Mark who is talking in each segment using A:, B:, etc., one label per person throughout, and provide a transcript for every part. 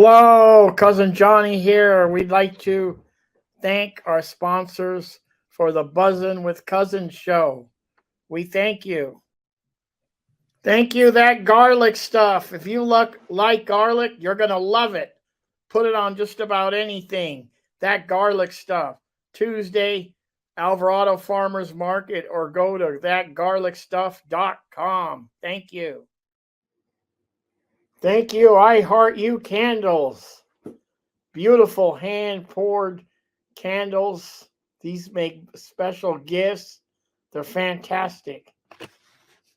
A: Hello, Cousin Johnny here. We'd like to thank our sponsors for the Buzzin' with Cousins show. We thank you. Thank you, that garlic stuff. If you like garlic, you're going to love it. Put it on just about anything. That garlic stuff. Tuesday, Alvarado Farmers Market, or go to thatgarlicstuff.com. Thank you. Thank you, I Heart You Candles. Beautiful hand-poured candles. These make special gifts. They're fantastic.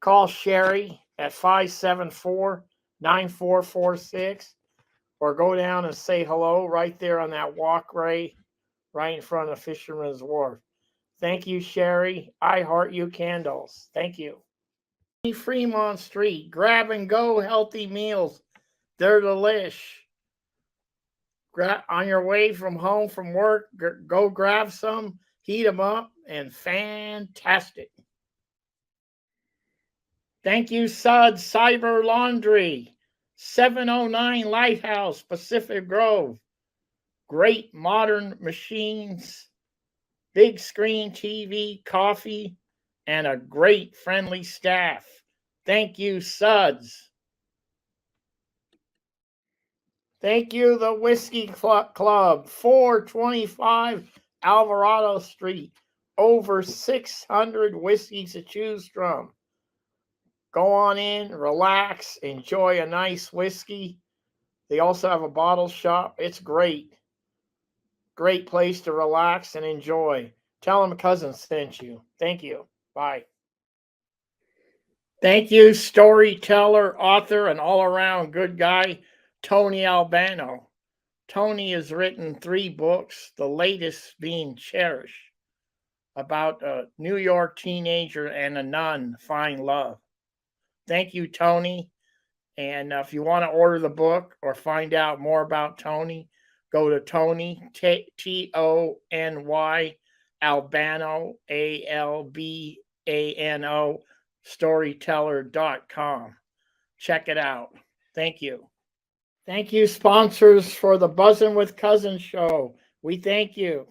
A: Call Sherry at 574-9446 or go down and say hello right there on that walkway right in front of Fisherman's Wharf. Thank you, Sherry. I Heart You Candles. Thank you. Fremont Street. Grab and go healthy meals. They're delish. On your way from home from work, go grab some, heat them up, and fantastic. Thank you, Suds Cyber Laundry. 709 Lighthouse, Pacific Grove. Great modern machines, big screen TV, coffee, and a great friendly staff. Thank you, Suds. Thank you, the Whiskey Club, 425 Alvarado Street. Over 600 whiskeys to choose from. Go on in, relax, enjoy a nice whiskey. They also have a bottle shop. It's great. Great place to relax and enjoy. Tell them a cousin sent you. Thank you. Bye. Thank you, storyteller, author, and all-around good guy, Tony Albano. Tony has written 3 books, the latest being Cherish, about a New York teenager and a nun find love. Thank you, Tony. And if you want to order the book or find out more about Tony, go to Tony, Tony, Albano, Albano, storyteller.com. Check it out. Thank you. Thank you, sponsors, for the Buzzin' with Cousins show. We thank you.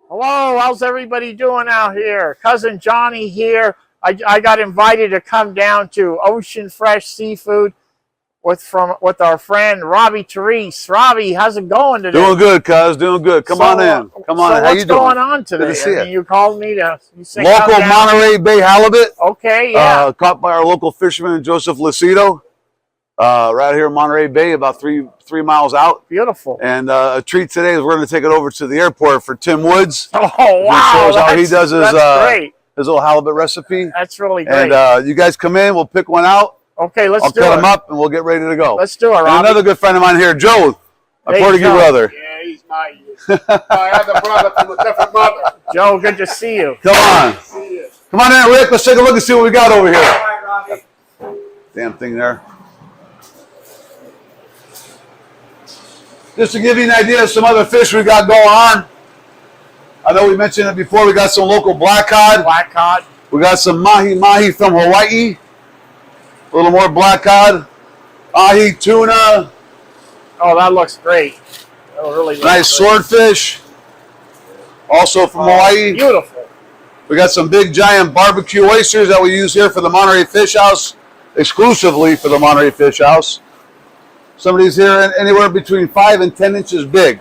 A: Hello, how's everybody doing out here? Cousin Johnny here. I got invited to come down to Ocean Fresh Seafood with our friend Robbie Therese. Robbie, how's it going today?
B: Doing good, cuz. Doing good. Come on in. Come on in. How you doing?
A: What's going on today?
B: Good to see you.
A: You called me to say
B: local Monterey Bay halibut.
A: Okay, yeah.
B: Caught by our local fisherman Joseph Lucido. Right here in Monterey Bay, about three miles out.
A: Beautiful.
B: And a treat today is we're going to take it over to the airport for Tim Woods.
A: Oh wow!
B: Shows how he does
A: great.
B: His little halibut recipe.
A: That's really great.
B: And you guys come in, we'll pick one out.
A: Okay, I'll
B: cut them up, and we'll get ready to go.
A: Let's do it, Robbie.
B: And another good friend of mine here, Joe, my Portuguese brother.
C: Yeah, he's my I have a brother from a different mother.
A: Joe, good to see you.
B: Come on. Come on in, Rick. Let's take a look and see what we got over here.
C: All right, Robbie.
B: Damn thing there. Just to give you an idea of some other fish we got going on. I know we mentioned it before. We got some local black cod.
A: Black cod.
B: We got some mahi from Hawaii. A little more black cod. Ahi tuna.
A: Oh, that looks great. That really looks
B: nice
A: great.
B: swordfish. Also from Hawaii.
A: Beautiful.
B: We got some big giant barbecue oysters that we use here for the Monterey Fish House. Exclusively for the Monterey Fish House. Some of these here anywhere between 5 and 10 inches big.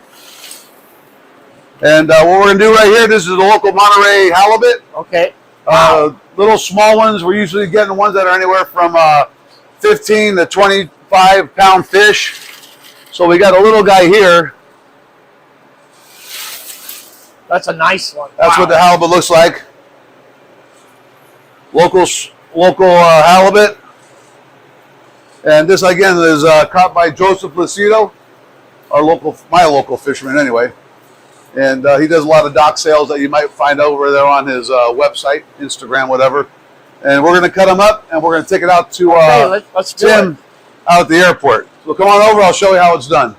B: And what we're going to do right here, this is the local Monterey halibut.
A: Okay.
B: Little small ones, we're usually getting ones that are anywhere from 15 to 25 pound fish. So we got a little guy here.
A: That's a nice one.
B: That's what the halibut looks like. Local halibut. And this again is caught by Joseph Lucido, my local fisherman anyway. And he does a lot of dock sales that you might find over there on his website, Instagram, whatever. And we're going to cut them up and we're going to take it out to
A: let's
B: Tim out at the airport. So come on over, I'll show you how it's done.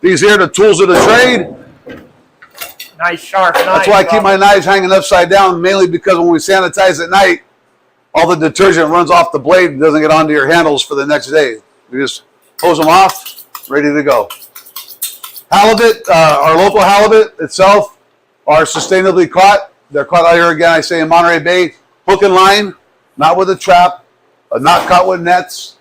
B: These here are the tools of the trade.
A: Nice sharp knife.
B: That's why I keep my knives hanging upside down, mainly because when we sanitize at night, all the detergent runs off the blade and doesn't get onto your handles for the next day. You just hose them off, ready to go. Halibut, our local halibut itself, are sustainably caught. They're caught out here again, I say, in Monterey Bay, hook and line, not with a trap, not caught with nets.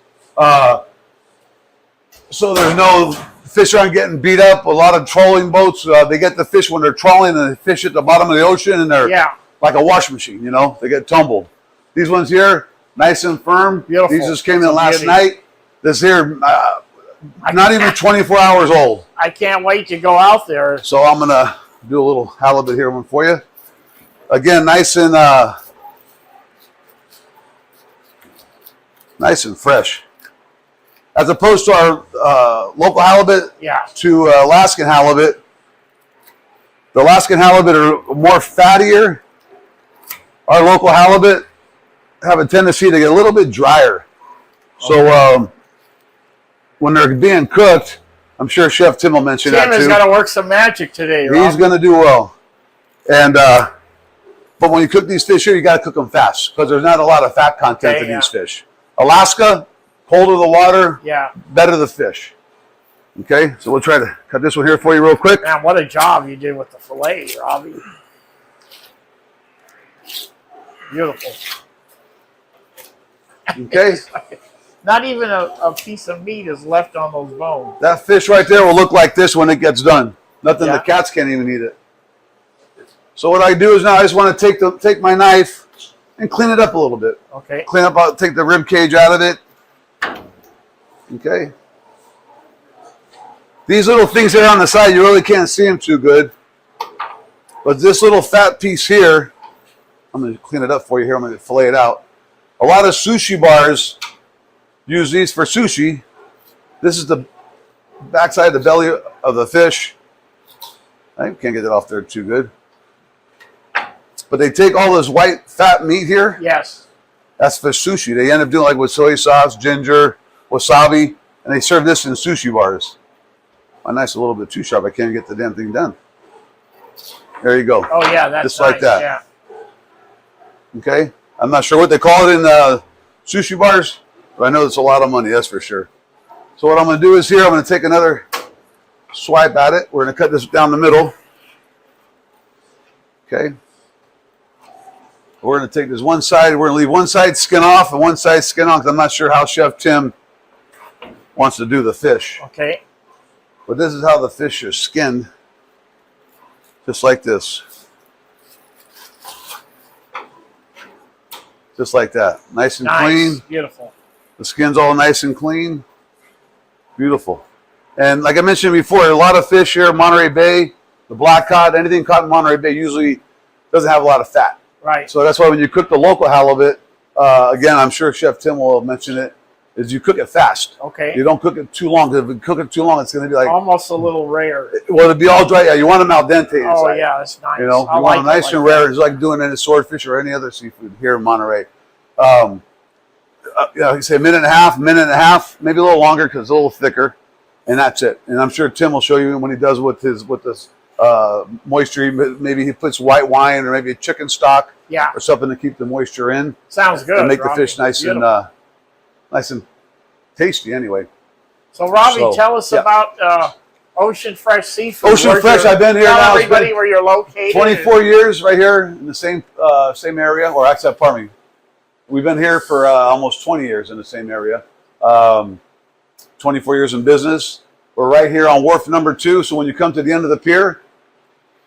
B: So there's no fish aren't getting beat up. A lot of trolling boats, they get the fish when they're trolling, and they fish at the bottom of the ocean, and they're like a wash machine, you know, they get tumbled. These ones here, nice and firm.
A: Beautiful.
B: These just came in last night. This here, not even 24 hours old.
A: I can't wait to go out there.
B: So I'm going to do a little halibut here one for you. Again, nice and fresh. As opposed to our local halibut to Alaskan halibut. The Alaskan halibut are more fattier. Our local halibut have a tendency to get a little bit drier. So when they're being cooked, I'm sure Chef Tim will mention that too.
A: Tim has got to work some magic today, Robbie.
B: He's going to do well. And but when you cook these fish here, you got to cook them fast because there's not a lot of fat content in these fish. Alaska, colder the water, better the fish. Okay, so we'll try to cut this one here for you real quick.
A: Man, what a job you did with the fillet, Robbie. Beautiful.
B: Okay.
A: Not even a piece of meat is left on those bones.
B: That fish right there will look like this when it gets done. Nothing, the cats can't even eat it. So what I do is now I just want to take my knife and clean it up a little bit.
A: Okay.
B: Clean up, take the rib cage out of it. Okay. These little things here on the side, you really can't see them too good. But this little fat piece here, I'm going to clean it up for you here. I'm going to fillet it out. A lot of sushi bars use these for sushi. This is the backside of the belly of the fish. I can't get it off there too good. But they take all this white fat meat here.
A: Yes.
B: That's for sushi. They end up doing like with soy sauce, ginger, wasabi, and they serve this in sushi bars. My knife's a little bit too sharp. I can't get the damn thing done. There you go.
A: Oh yeah, that's
B: just like that.
A: Yeah.
B: Okay. I'm not sure what they call it in sushi bars, but I know it's a lot of money. That's for sure. So what I'm going to do is here, I'm going to take another swipe at it. We're going to cut this down the middle. Okay. We're going to take this one side. We're going to leave one side skin off and one side skin on because I'm not sure how Chef Tim wants to do the fish.
A: Okay.
B: But this is how the fish are skinned. Just like this. Just like that. Nice and clean.
A: Beautiful.
B: The skin's all nice and clean. Beautiful. And like I mentioned before, a lot of fish here in Monterey Bay, the black cod, anything caught in Monterey Bay usually doesn't have a lot of fat.
A: Right.
B: So that's why when you cook the local halibut, again, I'm sure Chef Tim will mention it, is you cook it fast.
A: Okay.
B: You don't cook it too long. Because if you cook it too long, it's going to be like...
A: almost a little rare.
B: Well, it'll be all dry. Yeah, you want them al dente inside.
A: Oh, yeah, that's nice.
B: You know, you want them nice and rare. It's like doing any swordfish or any other seafood here in Monterey. You say a minute and a half, maybe a little longer because it's a little thicker, and that's it. And I'm sure Tim will show you when he does with this moisture. Maybe he puts white wine or maybe a chicken stock or something to keep the moisture in.
A: Sounds good.
B: To make
A: Robbie.
B: the fish nice and tasty anyway.
A: So Robbie, tell us about Ocean Fresh Seafood.
B: Ocean Fresh, I've been here now.
A: Tell everybody where you're located.
B: 24 years right here in the same area, or actually, pardon me. We've been here for almost 20 years in the same area. 24 years in business. We're right here on wharf number 2. So when you come to the end of the pier,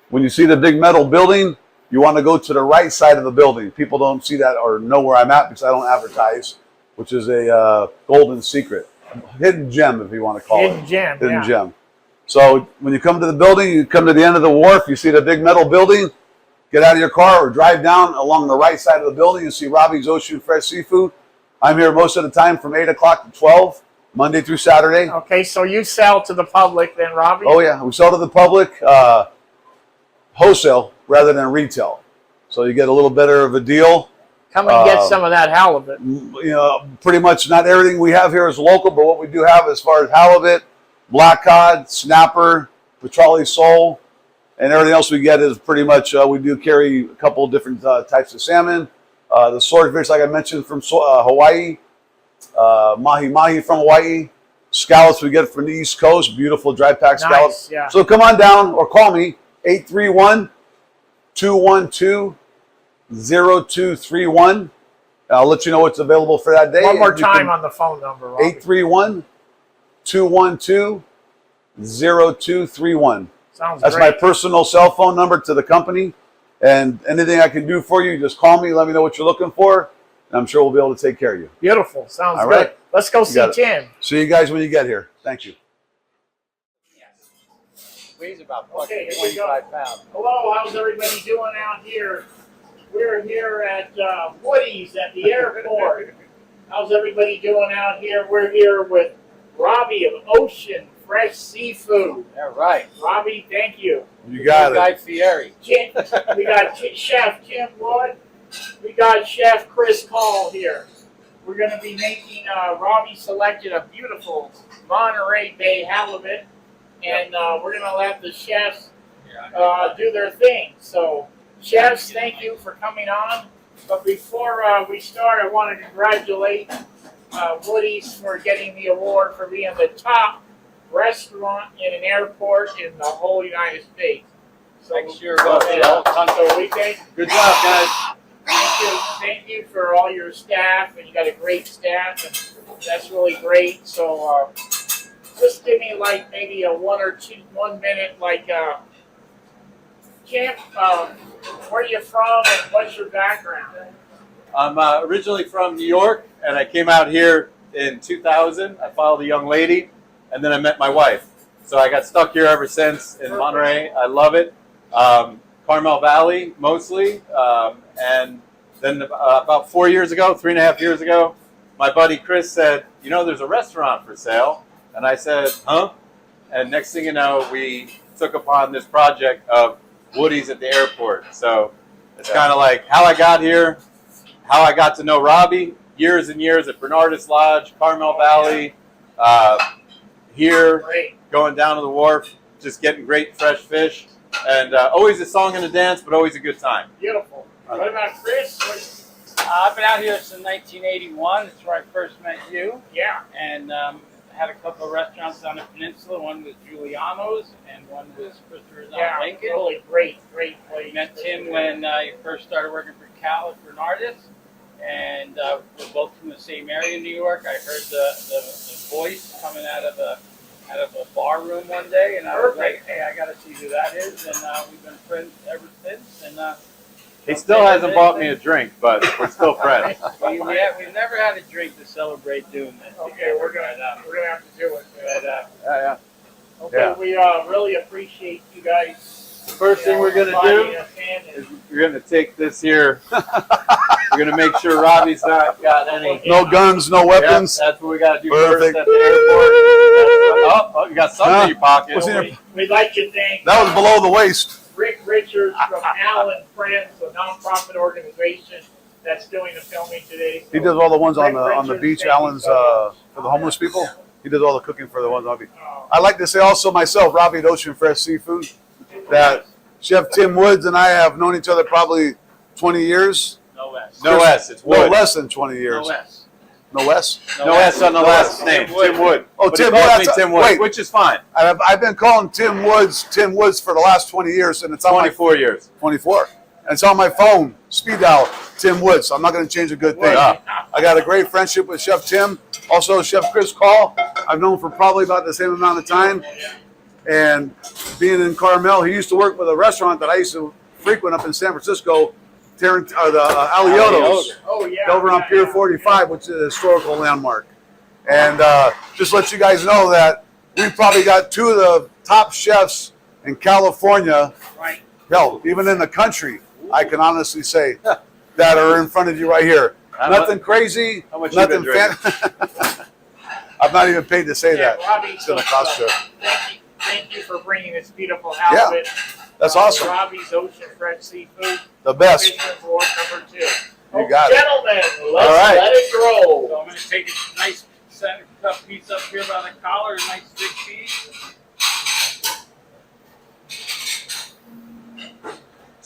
B: when you see the big metal building, you want to go to the right side of the building. People don't see that or know where I'm at because I don't advertise, which is a golden secret. Hidden gem, if you want to call it. Hidden gem. So when you come to the building, you come to the end of the wharf, you see the big metal building. Get out of your car or drive down along the right side of the building and see Robbie's Ocean Fresh Seafood. I'm here most of the time from 8 o'clock to 12, Monday through Saturday.
A: Okay, so you sell to the public then, Robbie?
B: Oh, yeah. We sell to the public wholesale rather than retail. So you get a little better of a deal.
A: Come and get some of that halibut.
B: You know, pretty much not everything we have here is local, but what we do have as far as halibut, black cod, snapper, petrale sole, And everything else we get is pretty much, we do carry a couple different types of salmon. The swordfish, like I mentioned, from Hawaii. Mahi from Hawaii. Scallops we get from the East Coast. Beautiful dry pack scallops.
A: Yeah.
B: So come on down or call me, 831-212-0231. I'll let you know what's available for that day.
A: One more time on the phone number, Robbie.
B: 831-212-0231.
A: Sounds
B: That's
A: great.
B: my personal cell phone number to the company. And anything I can do for you, just call me. Let me know what you're looking for. And I'm sure we'll be able to take care of you.
A: Beautiful. Sounds
B: All
A: good.
B: right.
A: Let's go see
B: got it.
A: Tim.
B: See you guys when you get here. Thank you.
D: Weighs about
A: Okay, here we go.
D: 25 pounds.
A: Hello, how's everybody doing out here? We're here at Woody's at the airport. How's everybody doing out here? We're here with Robbie of Ocean Fresh Seafood.
D: Yeah, right.
A: Robbie, thank you.
B: You got it.
D: Guy Fieri.
A: We got Chef Tim Wood. We got Chef Chris Caul here. We're going to be making, Robbie selected a beautiful Monterey Bay halibut, and we're going to let the chefs do their thing. So, chefs, thank you for coming on. But before we start, I want to congratulate Woody's for getting the award for being the top restaurant in an airport in the whole United States. So,
D: Next year, we'll be all country.
A: so we thank
D: Good job, guys.
A: Thank you for all your staff, and you got a great staff, and that's really great. So, just give me like maybe a 1 minute, like, Camp, where are you from, and what's your background?
E: I'm originally from New York, and I came out here in 2000. I followed a young lady, and then I met my wife. So I got stuck here ever since in Monterey. I love it. Carmel Valley, mostly. And then about 4 years ago, 3.5 years ago, my buddy Chris said, you know, there's a restaurant for sale. And I said, huh? And next thing you know, we took upon this project of Woody's at the airport. So it's kind of like how I got here, how I got to know Robbie, years and years at Bernardus Lodge, Carmel Valley, here,
A: Great.
E: going down to the wharf, just getting great fresh fish. And always a song and a dance, but always a good time.
A: Beautiful. What about Chris?
D: I've been out here since 1981. That's where I first met you.
A: Yeah.
D: And had a couple of restaurants on the peninsula. One was Giuliano's, and one was Christopher's on
A: Yeah,
D: Lincoln.
A: really great place.
D: Met Tim when he first started working for Caul at Bernardus. And we're both from the same area in New York. I heard the voice coming out of a bar room one day, and I was like, hey, I got to see who that is. And we've been friends ever since. And
E: He still hasn't bought me a drink, but we're still friends.
D: we've never had a drink to celebrate doing this.
A: Okay, we're gonna have to do it.
E: Yeah.
A: Okay,
E: Yeah.
A: we really appreciate you guys.
E: First thing we're gonna do is we're gonna take this here. We're gonna make sure Robbie's not got any.
B: No guns, no
E: Yep,
B: weapons.
E: that's what we gotta do
B: Perfect.
E: first at the airport. Oh, you got something in your pocket.
B: What's in your-
A: We'd like to thank
B: That was below the waist.
A: Rick Richards from Allen Friends, a nonprofit organization that's doing the filming today.
B: He does all the ones on the beach, Allen's, for the homeless people. He does all the cooking for the ones on the beach. I like to say also myself, Robbie at Ocean Fresh Seafood, that Chef Tim Woods and I have known each other probably 20 years.
D: No S.
E: No S, it's
B: No
E: Wood.
B: less than 20 years.
D: No S.
B: No S?
E: No S on the
B: No
E: last
B: S.
E: name.
D: Tim Wood.
E: Tim Wood.
B: Oh,
E: But
B: Tim
E: he calls
B: Wood.
E: me Tim Wood,
B: Wait.
E: which is fine.
B: I've been calling Tim Woods for the last 20 years, and it's on my
E: 24 years.
B: 24. And it's on my phone, speed dial, Tim Woods. So I'm not going to change a good thing.
E: Yeah.
B: I got a great friendship with Chef Tim. Also, Chef Chris Caul, I've known for probably about the same amount of time. And being in Carmel, he used to work with a restaurant that I used to frequent up in San Francisco, the Aliotos,
A: Oh, yeah.
B: over on Pier 45, which is a historical landmark. And just let you guys know that we probably got two of the top chefs in California,
A: Right.
B: hell, even in the country, I can honestly say, that are in front of you right here. Nothing crazy,
E: How much you been
B: nothing fancy. I'm not even paid to say that.
A: Robbie,
B: It's going to cost you.
A: Thank you for bringing this beautiful halibut.
B: That's awesome.
A: Robbie's Ocean Fresh Seafood.
B: The best.
A: Fisherman's Wharf number 2.
B: You got it.
A: Gentlemen, let's
E: All right.
A: let it grow.
D: So I'm going to take a nice center cut piece up here by the collar, a nice big piece.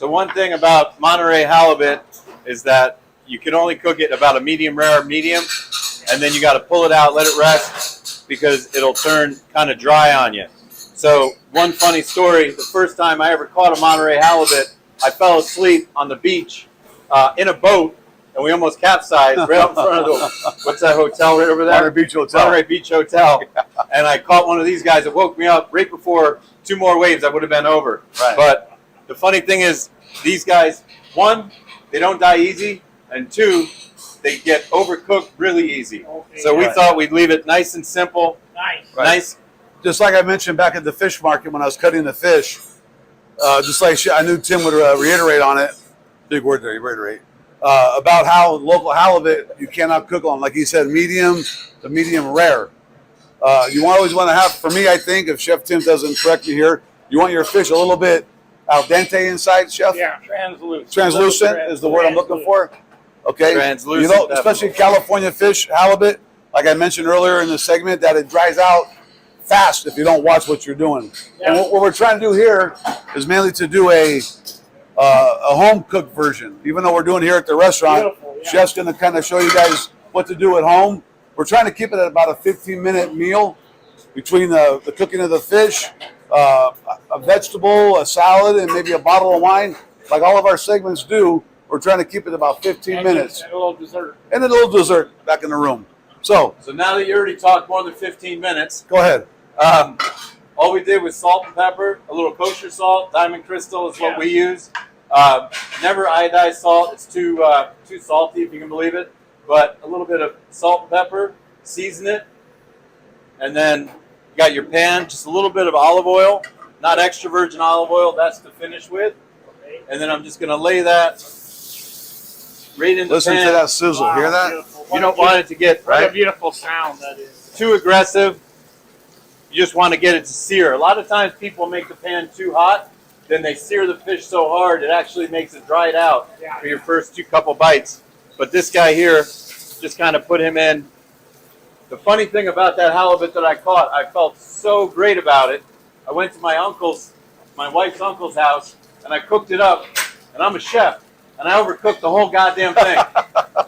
E: one thing about Monterey halibut is that you can only cook it about a medium rare, medium, and then you got to pull it out, let it rest, because it'll turn kind of dry on you. So one funny story, the first time I ever caught a Monterey halibut, I fell asleep on the beach in a boat, and we almost capsized right up in front of the, what's that hotel right over there?
B: Monterey Beach Hotel.
E: Monterey Beach Hotel. And I caught one of these guys that woke me up right before 2 more waves, I would have been over.
B: Right.
E: But the funny thing is, these guys, 1, they don't die easy, and 2, they get overcooked really easy.
A: Okay,
E: So we
B: right.
E: thought we'd leave it nice and simple,
A: nice.
B: Right.
E: nice.
B: Just like I mentioned back at the fish market when I was cutting the fish, just like I knew Tim would reiterate on it, big word there, reiterate, about how local halibut, you cannot cook on. Like he said, medium to medium rare. You always want to have, for me, I think, if Chef Tim doesn't correct me here, you want your fish a little bit al dente inside, Chef?
A: Yeah.
D: Translucent.
B: Translucent is the word I'm looking for. Okay.
E: Translucent,
B: You know, especially California fish, halibut, like I mentioned earlier in the segment, that it dries out fast if you don't watch what you're doing. And what we're trying to do here is mainly to do a home cooked version. Even though we're doing here at the restaurant,
A: Beautiful, yeah.
B: Chef's going to kind of show you guys what to do at home. We're trying to keep it at about a 15-minute meal between the cooking of the fish, a vegetable, a salad, and maybe a bottle of wine. Like all of our segments do, we're trying to keep it about 15 minutes.
A: And a little dessert.
B: And a little dessert back in the room. So,
E: now that you already talked more than 15 minutes,
B: go ahead.
E: all we did was salt and pepper, a little kosher salt, diamond crystal is what we use. Never iodized salt, it's too salty if you can believe it. But a little bit of salt and pepper, season it, and then you got your pan, just a little bit of olive oil, not extra virgin olive oil, that's to finish with.
A: Okay.
E: And then I'm just going to lay that right in the
B: Listen
E: pan.
B: to that sizzle.
A: Wow,
B: Hear that?
A: beautiful.
E: You don't want it to get
A: What a
E: right
A: beautiful sound that is.
E: too aggressive. You just want to get it to sear. A lot of times people make the pan too hot, then they sear the fish so hard it actually makes it dry it out
A: Yeah.
E: for your first 2 couple bites. But this guy here, just kind of put him in. The funny thing about that halibut that I caught, I felt so great about it. I went to my wife's uncle's house, and I cooked it up. And I'm a chef, and I overcooked the whole goddamn thing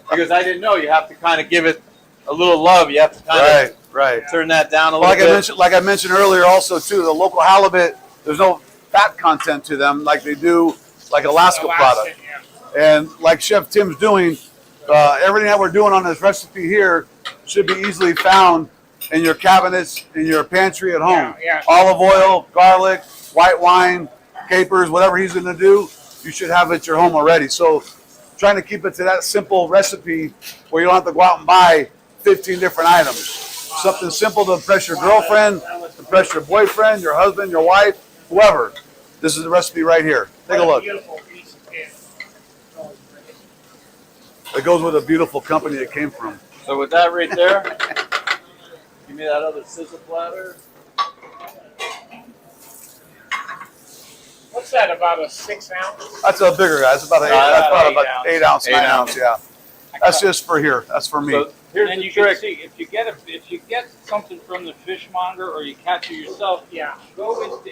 E: because I didn't know you have to kind of give it a little love. You have to kind
B: Right.
E: of turn that down a
B: Well,
E: little bit.
B: like I mentioned earlier, also too, the local halibut, there's no fat content to them like they do like Alaska product.
A: Yeah.
B: And like Chef Tim's doing, everything that we're doing on this recipe here should be easily found in your cabinets, in your pantry at home.
A: Yeah.
B: Olive oil, garlic, white wine, capers, whatever he's going to do, you should have it at your home already. So trying to keep it to that simple recipe where you don't have to go out and buy 15 different items. Something simple to impress your girlfriend, impress your boyfriend, your husband, your wife, whoever. This is the recipe right here. Take a
A: What
B: look.
A: beautiful piece of fish.
B: It goes with a beautiful company it came from.
E: So with that right there, give me that other sizzle platter.
A: What's that, about a 6 ounce?
B: That's a bigger guy. That's about
E: About
B: 8 ounce, 9
E: 8
B: ounce. Yeah. That's just for here. That's for me.
E: So here's
D: And
E: the
D: you can
E: trick.
D: see if you get something from the fishmonger or you catch it yourself,
A: Yeah.
D: go into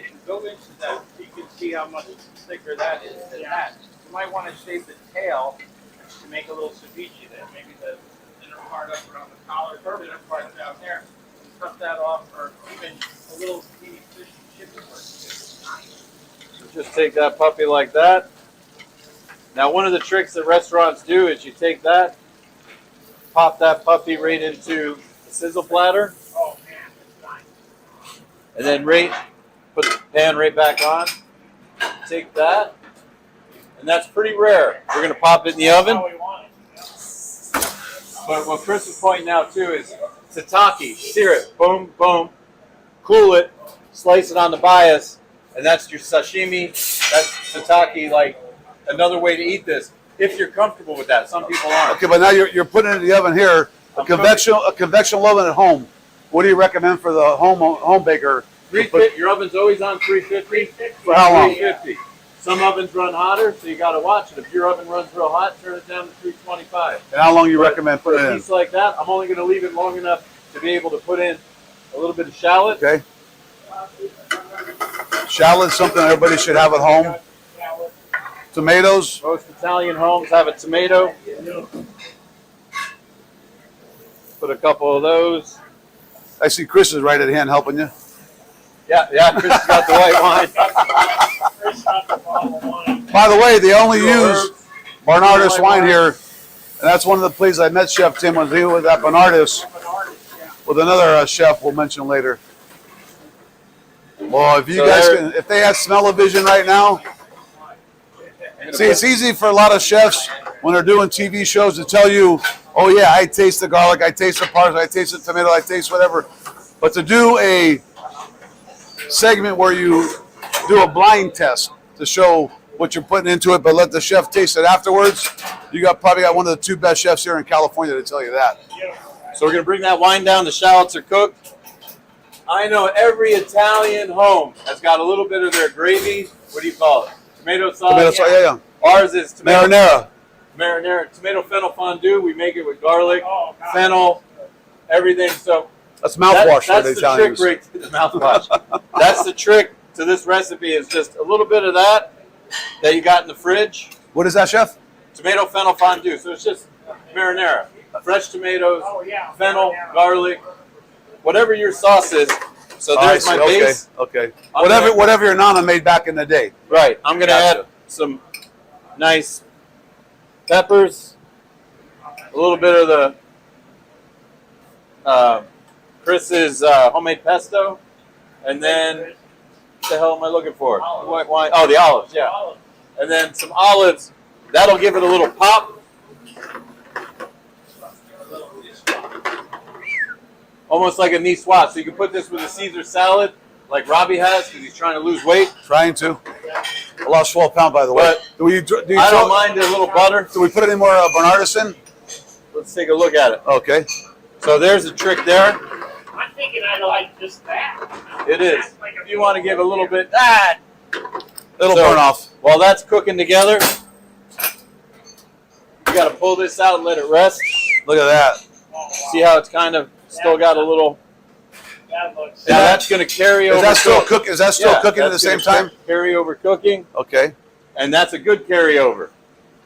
D: that. You can see how much thicker that is than that. You might want to shave the tail to make a little ceviche there. Maybe the inner part up around the collar, or the inner part down there. And cut that off, or even a little teeny fish and chicken.
E: Just take that puppy like that. Now, one of the tricks that restaurants do is you take that, pop that puppy right into the sizzle platter,
A: Oh, man, that's nice.
E: and then put the pan right back on. Take that, and that's pretty rare. We're going to pop it in the oven.
A: How we want it.
E: But what Chris was pointing out too is tataki. Sear it, boom, boom, cool it, slice it on the bias, and that's your sashimi. That's tataki, like another way to eat this. If you're comfortable with that, some people aren't.
B: Okay, but now you're putting it in the oven here. A convection oven at home. What do you recommend for the home baker?
E: 350. Your oven's always on 350.
B: For how long?
E: 350. Some ovens run hotter, so you got to watch it. If your oven runs real hot, turn it down to 325.
B: And how long you recommend
E: For
B: putting
E: a
B: it in?
E: piece like that, I'm only going to leave it long enough to be able to put in a little bit of shallot.
B: Okay. Shallot's something everybody should have at home. tomatoes.
E: Most Italian homes have a tomato. Put a couple of those.
B: I see Chris is right at hand helping you.
E: Yeah, Chris has got the white wine.
B: By the way, they only
E: Little
B: use
E: herbs.
B: Bernardus wine here, and that's one of the places I met Chef Tim was he was at Bernardus with another chef we'll mention later. Well, if you
E: So
B: guys
E: there-
B: can, if they had smell-o-vision right now, see, it's easy for a lot of chefs when they're doing TV shows to tell you, oh yeah, I taste the garlic, I taste the parsley, I taste the tomato, I taste whatever. But to do a segment where you do a blind test to show what you're putting into it, but let the chef taste it afterwards, you probably got one of the two best chefs here in California to tell you that.
E: So we're gonna bring that wine down. The shallots are cooked. I know every Italian home has got a little bit of their gravy. What do you call it? Tomato sauce.
B: Tomato sauce, yeah.
E: Ours is tomato
B: Marinara.
E: tomato fennel fondue. We make it with garlic, fennel, everything. So
B: That's mouthwash for the
E: that's the
B: Italians.
E: trick right to the mouthwash. That's the trick to this recipe is just a little bit of that you got in the fridge.
B: What is that, chef?
E: Tomato fennel fondue. So it's just marinara. Fresh tomatoes, fennel, garlic, whatever your sauce is. So there's my base.
B: Okay.
E: I'm
B: Whatever your nana made back in the day.
E: Right. I'm gonna
B: Gotcha.
E: add some nice peppers, a little bit of the Chris's homemade pesto, and then what the hell am I looking for? White wine. Oh, the olives. Yeah. And then some olives. That'll give it a little pop. Almost like a niçoise. So you can put this with a Caesar salad, like Robbie has, because he's trying to lose weight.
B: Trying to. I lost 12 pounds, by the way.
E: But I don't mind a little butter.
B: Do we put any more Bernardus in?
E: Let's take a look at it.
B: Okay.
E: So there's a trick there.
A: I'm thinking I like just that.
E: It is. If you want to give a little bit,
B: It'll
E: So-
B: burn off.
E: while that's cooking together, you got to pull this out and let it rest.
B: Look at that.
E: See how it's kind of still got a little.
A: That looks.
E: Now that's going to carry over.
B: Is that still
E: cook.
B: cook? Is that still
E: Yeah,
B: cooking at the
E: that's
B: same
E: gonna
B: time?
E: Carry over cooking,
B: Okay.
E: and that's a good carryover,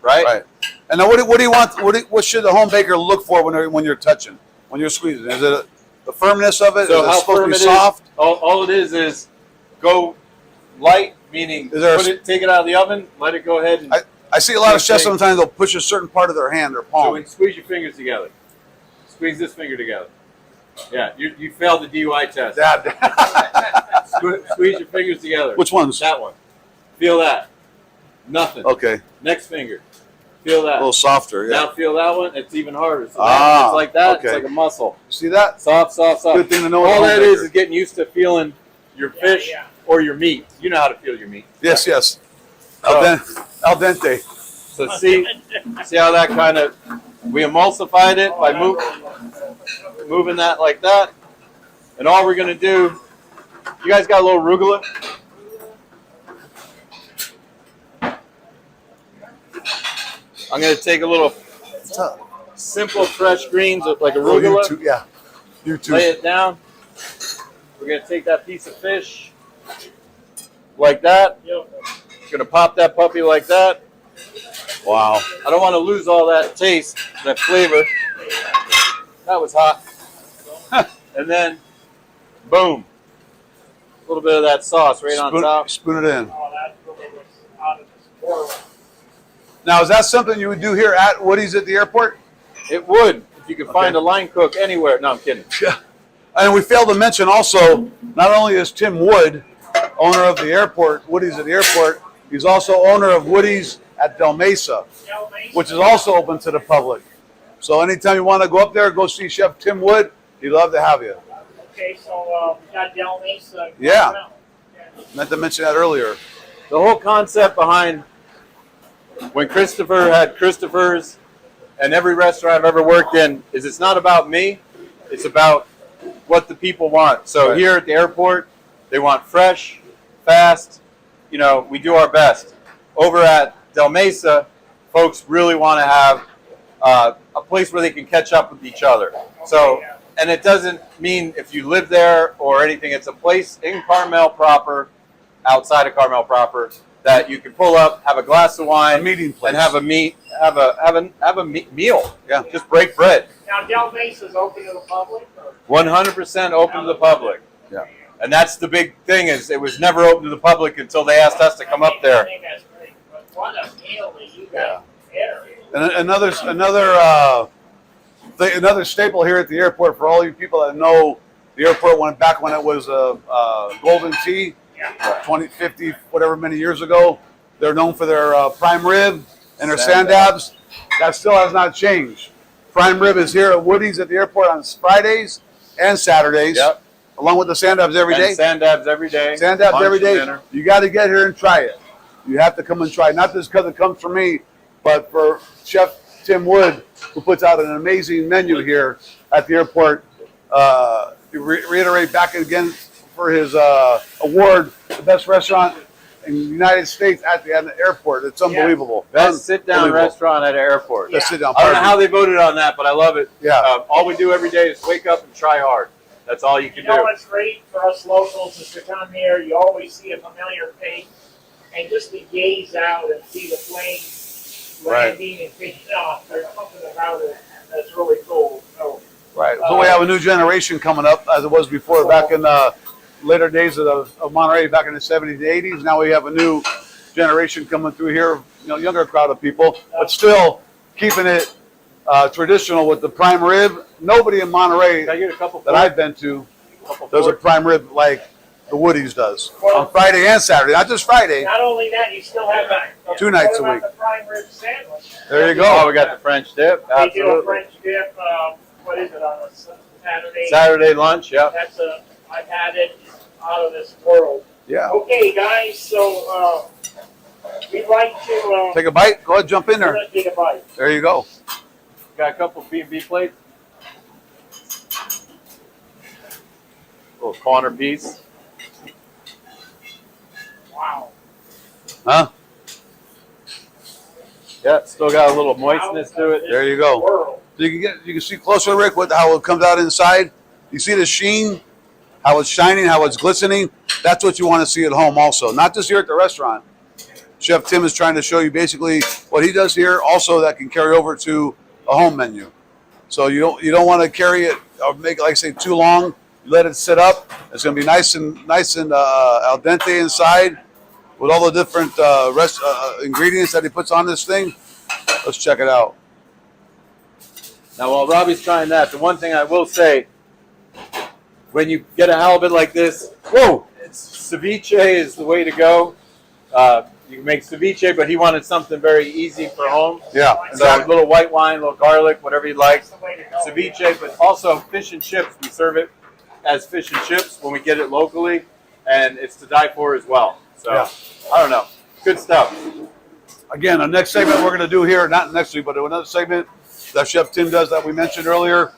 E: right?
B: Right. And now, what do you want? What should the home baker look for when you're touching, when you're squeezing? Is it the firmness of it?
E: So
B: is it
E: how
B: supposed to
E: firm
B: be
E: it is?
B: soft?
E: All it is go light, meaning
B: Is there
E: take it out of the oven, let it go ahead, and
B: I see a lot of
E: Same
B: chefs
E: thing.
B: sometimes they'll push a certain part of their hand or
E: so
B: palm.
E: when squeeze your fingers together. Squeeze this finger together. Yeah, you failed the DUI test.
B: That.
E: Squeeze your fingers together.
B: Which ones?
E: That one. Feel that. Nothing.
B: Okay.
E: Next finger. Feel
B: A
E: that.
B: little softer. Yeah.
E: Now feel that one. It's even harder. So
B: Ah,
E: it's like that.
B: okay.
E: It's like a muscle.
B: See that?
E: Soft, soft, soft.
B: Good thing to know.
E: All
B: as a
E: that
B: home
E: is
B: baker.
E: getting used to feeling your fish
A: yeah.
E: or your meat. You know how to feel your meat.
B: Yes. Yes.
E: So-
B: Al dente.
E: So see how that kind of, we emulsified it by moving that like that. And all we're going to do, you guys got a little arugula? I'm going to take a little simple fresh greens like
B: Oh,
E: arugula,
B: you too. Yeah. You too.
E: lay it down. We're going to take that piece of fish like that. Going to pop that puppy like that.
B: Wow.
E: I don't want to lose all that taste, that flavor. That was hot. And then, boom. A little bit of that sauce right on top.
B: Spoon it in.
A: Oh, that really looks out of this world.
B: Now, is that something you would do here at Woody's at the airport?
E: It would, if you could find
B: Okay.
E: a line cook anywhere. No, I'm kidding.
B: Yeah. And we failed to mention also, not only is Tim Wood owner of the airport, Woody's at the airport, he's also owner of Woody's at Del Mesa, which is also open to the public. So anytime you want to go up there, go see Chef Tim Wood. He'd love to have you.
A: Okay, so we got Del Mesa.
B: Yeah. Meant to mention that earlier.
E: The whole concept behind when Christopher had Christopher's and every restaurant I've ever worked in is it's not about me. It's about what the people want. So
B: Right.
E: here at the airport, they want fresh, fast. You know, we do our best. Over at Del Mesa, folks really want to have a place where they can catch up with each other. So, and it doesn't mean if you live there or anything. It's a place in Carmel proper, outside of Carmel proper, that you can pull up, have a glass of wine,
B: A meeting place.
E: and have a meal.
B: Yeah.
E: Just break bread.
A: Now, Del Mesa's open to the public? Or?
E: 100% open to the public.
B: Yeah.
E: And that's the big thing, is it was never open to the public until they asked us to come up there.
A: I think that's great. But what a meal that you got there.
B: And another staple here at the airport for all you people that know the airport went back when it was Golden Tea, 20, 50, whatever many years ago. They're known for their prime rib and their sand dabs. That still has not changed. Prime rib is here at Woody's at the airport on Fridays and Saturdays, along with the sand dabs every day.
E: Sand dabs every day.
B: Sand dabs
E: lunch
B: every day.
E: and dinner.
B: You got to get here and try it. You have to come and try it. Not just because it comes from me, but for Chef Tim Wood, who puts out an amazing menu here at the airport. To reiterate back again for his award, the best restaurant in the United States at the airport. It's unbelievable.
E: Best sit-down restaurant at an airport.
B: Best sit-down.
E: I don't know how they voted on that, but I love it.
B: Yeah.
E: All we do every day is wake up and try hard. That's all you can
A: You know
E: do.
A: what's great for us locals is to come here, you always see a familiar face, and just to gaze out and see the planes landing and taking off. There's something about it that's really cool. So,
B: Right. So we have a new generation coming up, as it was before, back in the later days of Monterey, back in the 70s and 80s. Now we have a new generation coming through here, younger crowd of people, but still keeping it traditional with the prime rib. Nobody in Monterey
E: Can I get a couple
B: that I've been to does a prime rib like the Woody's does on Friday and Saturday, not just Friday.
A: not only that, you still have that.
B: 2 nights a week.
A: The prime rib sandwich.
B: There you
E: Oh,
B: go.
E: we got the French dip.
A: They do a
E: Absolutely.
A: French dip. What is it on a Saturday?
E: Saturday lunch, yep.
A: I've had it out of this world.
B: Yeah.
A: Okay, guys. So we'd like to
B: Take a bite. Go ahead, jump in there.
A: take a bite.
B: There you go.
E: Got a couple B&B plates. Little corner piece.
A: Wow.
B: Huh?
E: Yeah, still got a little moistness to it.
B: There you go.
A: World.
B: So you can see closer, Rick, how it comes out inside. You see the sheen, how it's shining, how it's glistening. That's what you want to see at home also, not just here at the restaurant. Chef Tim is trying to show you basically what he does here, also that can carry over to a home menu. So you don't want to carry it or make it, like I say, too long. You let it sit up. It's going to be nice and al dente inside with all the different ingredients that he puts on this thing. Let's check it out.
E: Now, while Robbie's trying that, the one thing I will say, when you get a halibut like this, ceviche is the way to go. You can make ceviche, but he wanted something very easy for home.
B: Yeah.
E: So a little white wine, a little garlic, whatever you like.
A: That's the way to go.
E: Ceviche, but also fish and chips. We serve it as fish and chips when we get it locally, and it's to die for as well. So,
B: Yeah.
E: I don't know. Good stuff.
B: Again, the next segment we're going to do here, not next week, but another segment that Chef Tim does that we mentioned earlier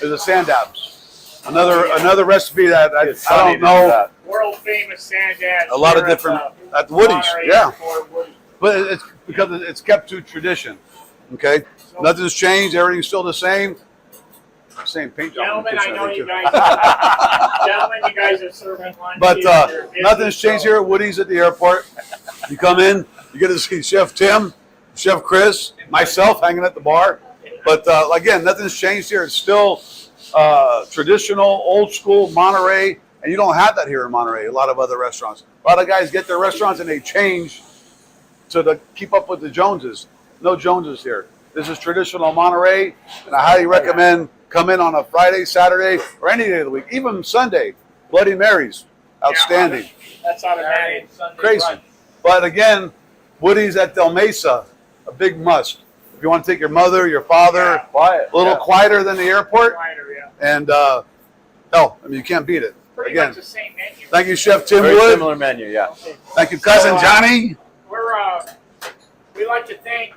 B: is the sand dabs. Another recipe that I don't know.
A: World famous sand dabs.
B: A lot of
A: here
B: different at
A: Monterey
B: Woody's, yeah.
A: Airport, Woody's.
B: But it's because it's kept to tradition. Okay, nothing's changed. Everything's still the same. Same paint job.
A: Gentlemen, I know you guys. Gentlemen, you guys are serving lunch.
B: But
A: here. You're busy,
B: nothing's changed
A: so-
B: here at Woody's at the airport. You come in, you get to see Chef Tim, Chef Chris, myself hanging at the bar. But again, nothing's changed here. It's still traditional, old school Monterey, and you don't have that here in Monterey. A lot of other restaurants. A lot of guys get their restaurants and they change to keep up with the Joneses. No Joneses here. This is traditional Monterey, and I highly recommend come in on a Friday, Saturday, or any day of the week, even Sunday. Bloody Marys, outstanding.
A: That's automatic.
B: Crazy. But again, Woody's at Del Mesa, a big must. If you want to take your mother, your father,
E: Quiet.
B: a little quieter than the airport,
A: Wider, yeah.
B: and you can't beat it.
A: Pretty
B: Again,
A: much the same menu.
B: thank you, Chef Tim
E: Very
B: Wood.
E: similar menu, yeah.
B: Thank you, cousin
A: So,
B: Johnny.
A: We'd like to thank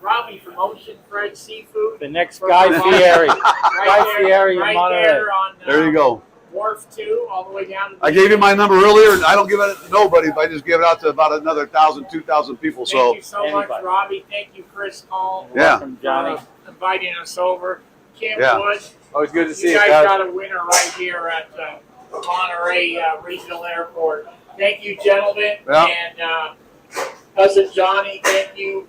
A: Robbie from Ocean Fred Seafood.
D: The next Guy Fieri.
A: Right
D: Fieri in
A: right
D: Monterey.
A: there on
B: There you go.
A: Wharf 2, all the way down to the
B: I gave you my number earlier, and I don't give it to nobody, but I just give it out to about another 1,000, 2,000 people.
A: Thank
B: So
A: you so much,
D: Anybody.
A: Robbie. Thank you, Chris Caul,
B: Yeah.
D: Welcome, Johnny.
A: for inviting us over. Kim
B: Yeah.
A: Wood,
E: Always good to see
A: you
E: you
A: guys
E: guys.
A: got a winner right here at Monterey Regional Airport. Thank you, gentlemen.
B: Yeah.
A: And Cousin Johnny, thank you.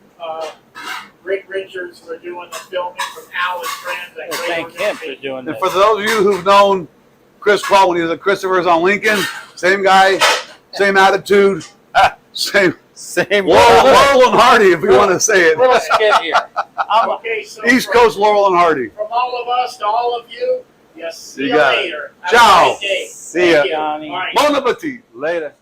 A: Rick Richards for doing the filming from Alice Friends.
D: Well, thank him for doing
B: And
D: this.
B: for those of you who've known Chris Caul when he was at Christopher's on Lincoln, same guy, same attitude, same Laurel and Hardy, if you want to say it.
D: Little skit here.
A: Okay, so
B: East Coast Laurel and Hardy.
A: from all of us to all of you, yes, see
B: You
A: you
B: got it.
A: later. Have
B: Ciao.
A: a great day.
E: See ya.
A: Thank you.
D: Johnny.
A: All right.
B: Bon appetit.
E: Later.